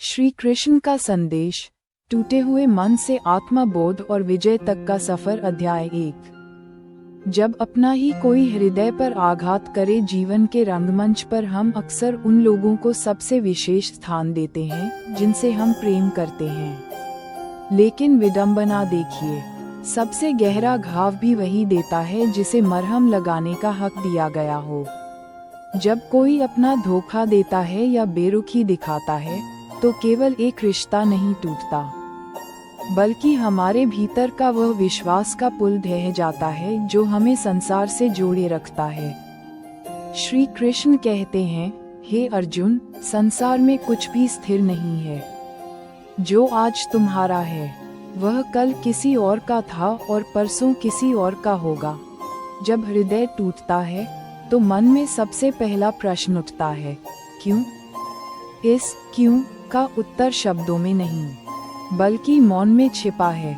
श्री कृष्ण का संदेश, टूटे हुए मन से आत्मबोध और विजय तक का सफर। अध्याय 1। जब अपना ही कोई हृदय पर आघात करे जीवन के रंगमंच पर, हम अक्सर उन लोगों को सबसे विशेष स्थान देते हैं जिनसे हम प्रेम करते हैं। लेकिन विडंबना देखिए, सबसे गहरा घाव भी वही देता है जिसे मरहम लगाने का हक दिया गया हो। जब कोई अपना धोखा देता है या बेरुखी दिखाता है, तो केवल एक रिश्ता नहीं टूटता, बल्कि हमारे भीतर का वह विश्वास का पुल ढह जाता है जो हमें संसार से जोड़े रखता है। श्री कृष्ण कहते हैं, हे अर्जुन, संसार में कुछ भी स्थिर नहीं है। जो आज तुम्हारा है वह कल किसी और का था और परसों किसी और का होगा। जब हृदय टूटता है तो मन में सबसे पहला प्रश्न उठता है, क्यों? इस क्यों का उत्तर शब्दों में नहीं, बल्कि मौन में छिपा है।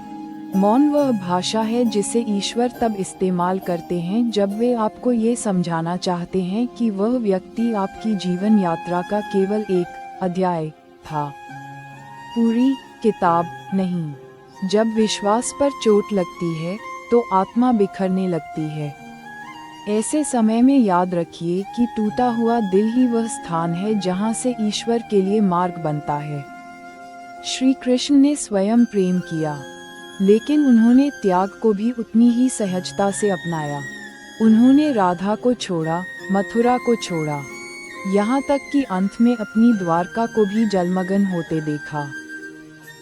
मौन वह भाषा है जिसे ईश्वर तब इस्तेमाल करते हैं जब वे आपको ये समझाना चाहते हैं कि वह व्यक्ति आपकी जीवन यात्रा का केवल एक अध्याय था, पूरी किताब नहीं। जब विश्वास पर चोट लगती है तो आत्मा बिखरने लगती है। ऐसे समय में याद रखिए कि टूटा हुआ दिल ही वह स्थान है जहां से ईश्वर के लिए मार्ग बनता है। श्री कृष्ण ने स्वयं प्रेम किया, लेकिन उन्होंने त्याग को भी उतनी ही सहजता से अपनाया। उन्होंने राधा को छोड़ा, मथुरा को छोड़ा, यहाँ तक कि अंत में अपनी द्वारका को भी जलमग्न होते देखा।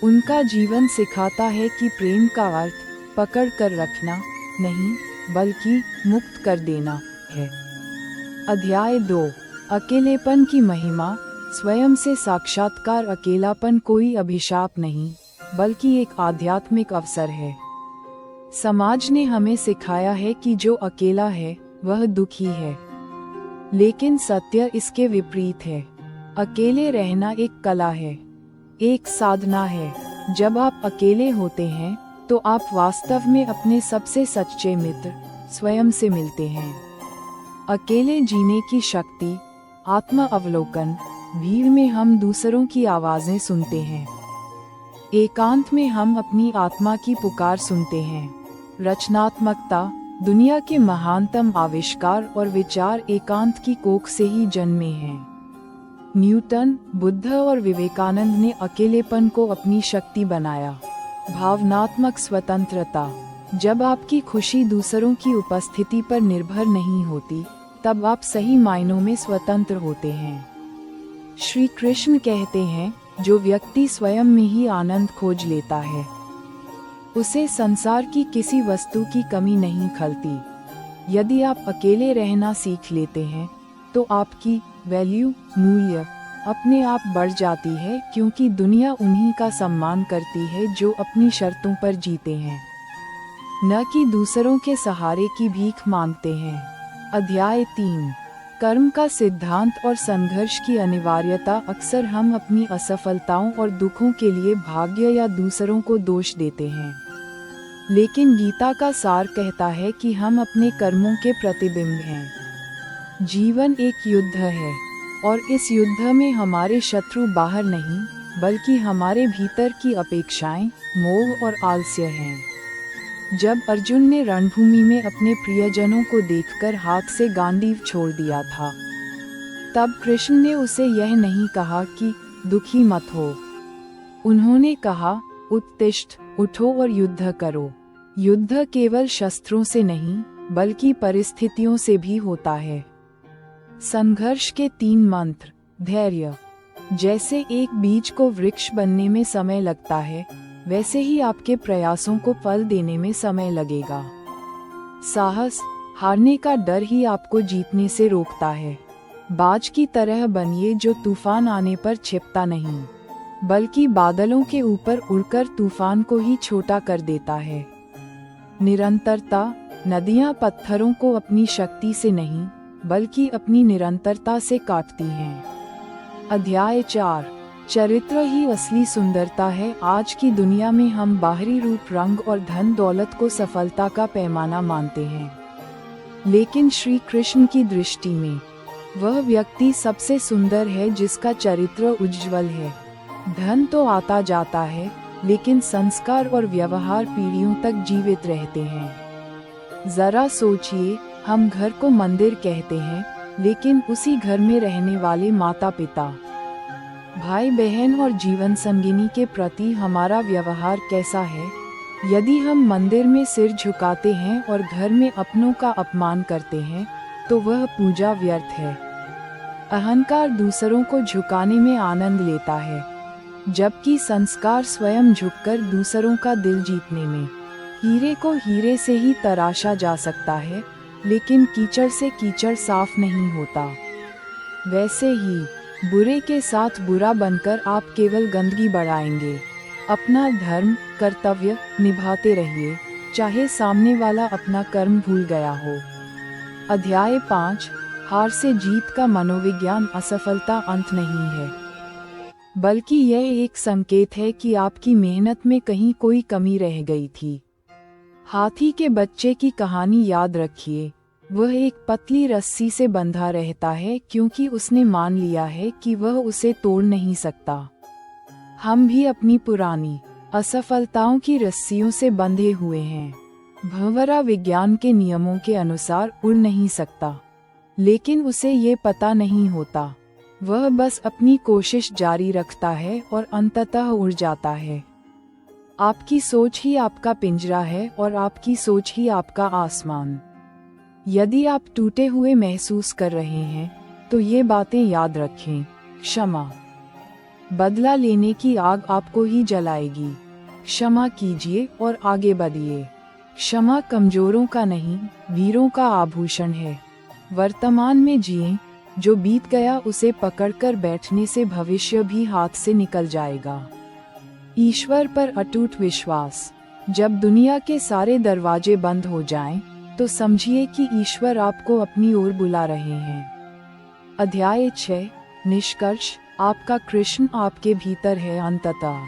उनका जीवन सिखाता है कि प्रेम का अर्थ पकड़ कर रखना नहीं, बल्कि मुक्त कर देना है। अध्याय 2। अकेलेपन की महिमा। स्वयं से साक्षात्कार। अकेलापन कोई अभिशाप नहीं, बल्कि एक आध्यात्मिक अवसर है। समाज ने हमें सिखाया है कि जो अकेला है वह दुखी है, लेकिन सत्य इसके विपरीत है। अकेले रहना एक कला है, एक साधना है। जब आप अकेले होते हैं तो आप वास्तव में अपने सबसे सच्चे मित्र स्वयं से मिलते हैं। अकेले जीने की शक्ति। आत्म अवलोकन। भीड़ में हम दूसरों की आवाजें सुनते हैं, एकांत में हम अपनी आत्मा की पुकार सुनते हैं। रचनात्मकता। दुनिया के महानतम आविष्कार और विचार एकांत की कोख से ही जन्मे हैं। न्यूटन, बुद्ध और विवेकानंद ने अकेलेपन को अपनी शक्ति बनाया। भावनात्मक स्वतंत्रता। जब आपकी खुशी दूसरों की उपस्थिति पर निर्भर नहीं होती, तब आप सही मायनों में स्वतंत्र होते हैं। श्री कृष्ण कहते हैं, जो व्यक्ति स्वयं में ही आनंद खोज लेता है, उसे संसार की किसी वस्तु की कमी नहीं खलती। यदि आप अकेले रहना सीख लेते हैं, तो आपकी वैल्यू, मूल्य अपने आप बढ़ जाती है, क्योंकि दुनिया उन्हीं का सम्मान करती है जो अपनी शर्तों पर जीते हैं, न कि दूसरों के सहारे की भीख मांगते हैं। अध्याय 3। कर्म का सिद्धांत और संघर्ष की अनिवार्यता। अक्सर हम अपनी असफलताओं और दुखों के लिए भाग्य या दूसरों को दोष देते हैं, लेकिन गीता का सार कहता है कि हम अपने कर्मों के प्रतिबिंब हैं। जीवन एक युद्ध है, और इस युद्ध में हमारे शत्रु बाहर नहीं, बल्कि हमारे भीतर की अपेक्षाएं, मोह और आलस्य हैं। जब अर्जुन ने रणभूमि में अपने प्रियजनों को देखकर हाथ से गांडीव छोड़ दिया था, तब कृष्ण ने उसे यह नहीं कहा कि दुखी मत हो। उन्होंने कहा, उत्तिष्ठ, उठो और युद्ध करो। युद्ध केवल शस्त्रों से नहीं, बल्कि परिस्थितियों से भी होता है। संघर्ष के 3 मंत्र। धैर्य। जैसे एक बीज को वृक्ष बनने में समय लगता है, वैसे ही आपके प्रयासों को फल देने में समय लगेगा। साहस। हारने का डर ही आपको जीतने से रोकता है। बाज की तरह बनिए जो तूफान आने पर छिपता नहीं, बल्कि बादलों के ऊपर उड़कर तूफान को ही छोटा कर देता है। निरंतरता। नदियां पत्थरों को अपनी शक्ति से नहीं, बल्कि अपनी निरंतरता से काटती हैं। अध्याय 4। चरित्र ही असली सुंदरता है। आज की दुनिया में हम बाहरी रूप, रंग और धन दौलत को सफलता का पैमाना मानते हैं, लेकिन श्री कृष्ण की दृष्टि में वह व्यक्ति सबसे सुंदर है जिसका चरित्र उज्ज्वल है। धन तो आता जाता है, लेकिन संस्कार और व्यवहार पीढ़ियों तक जीवित रहते हैं। जरा सोचिए, हम घर को मंदिर कहते हैं, लेकिन उसी घर में रहने वाले माता पिता, भाई बहन और जीवन संगिनी के प्रति हमारा व्यवहार कैसा है? यदि हम मंदिर में सिर झुकाते हैं और घर में अपनों का अपमान करते हैं, तो वह पूजा व्यर्थ है। अहंकार दूसरों को झुकाने में आनंद लेता है, जबकि संस्कार स्वयं झुककर दूसरों का दिल जीतने में। हीरे को हीरे से ही तराशा जा सकता है, लेकिन कीचड़ से कीचड़ साफ नहीं होता। वैसे ही बुरे के साथ बुरा बनकर आप केवल गंदगी बढ़ाएंगे। अपना धर्म, कर्तव्य निभाते रहिए, चाहे सामने वाला अपना कर्म भूल गया हो। अध्याय 5। हार से जीत का मनोविज्ञान असफलता अंत नहीं है, बल्कि यह एक संकेत है कि आपकी मेहनत में कहीं कोई कमी रह गई थी। हाथी के बच्चे की कहानी याद रखिए। वह एक पतली रस्सी से बंधा रहता है क्योंकि उसने मान लिया है कि वह उसे तोड़ नहीं सकता। हम भी अपनी पुरानी असफलताओं की रस्सियों से बंधे हुए हैं। भंवरा विज्ञान के नियमों के अनुसार उड़ नहीं सकता, लेकिन उसे ये पता नहीं होता। वह बस अपनी कोशिश जारी रखता है और अंततः उड़ जाता है। आपकी सोच ही आपका पिंजरा है और आपकी सोच ही आपका आसमान। यदि आप टूटे हुए महसूस कर रहे हैं, तो ये बातें याद रखें। क्षमा, बदला लेने की आग आपको ही जलाएगी। क्षमा कीजिए और आगे बढ़िए। क्षमा कमजोरों का नहीं, वीरों का आभूषण है। वर्तमान में जिएं, जो बीत गया उसे पकड़कर बैठने से भविष्य भी हाथ से निकल जाएगा। ईश्वर पर अटूट विश्वास। जब दुनिया के सारे दरवाजे बंद हो जाएं, तो समझिए कि ईश्वर आपको अपनी ओर बुला रहे हैं। अध्याय 6। निष्कर्ष। आपका कृष्ण आपके भीतर है। अंततः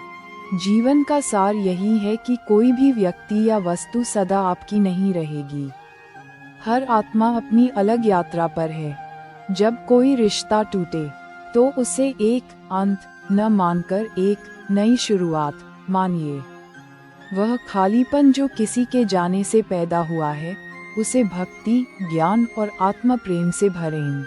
जीवन का सार यही है कि कोई भी व्यक्ति या वस्तु सदा आपकी नहीं रहेगी। हर आत्मा अपनी अलग यात्रा पर है। जब कोई रिश्ता टूटे, तो उसे एक अंत न मानकर एक नई शुरुआत मानिए। वह खालीपन जो किसी के जाने से पैदा हुआ है, उसे भक्ति, ज्ञान और आत्म प्रेम से भरें।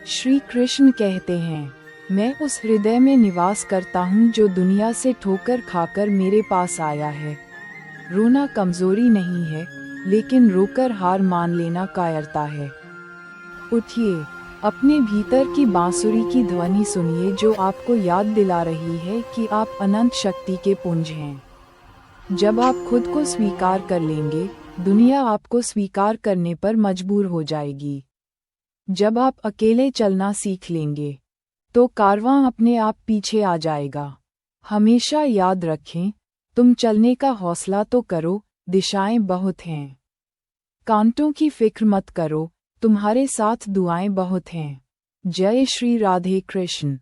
श्री कृष्ण कहते हैं, मैं उस हृदय में निवास करता हूँ जो दुनिया से ठोकर खाकर मेरे पास आया है। रोना कमजोरी नहीं है, लेकिन रोकर हार मान लेना कायरता है। उठिए, अपने भीतर की बांसुरी की ध्वनि सुनिए जो आपको याद दिला रही है कि आप अनंत शक्ति के पुंज हैं। जब आप खुद को स्वीकार कर लेंगे, दुनिया आपको स्वीकार करने पर मजबूर हो जाएगी। जब आप अकेले चलना सीख लेंगे, तो कारवां अपने आप पीछे आ जाएगा। हमेशा याद रखें, तुम चलने का हौसला तो करो, दिशाएं बहुत हैं। कांटों की फिक्र मत करो, तुम्हारे साथ दुआएं बहुत हैं। जय श्री राधे कृष्ण।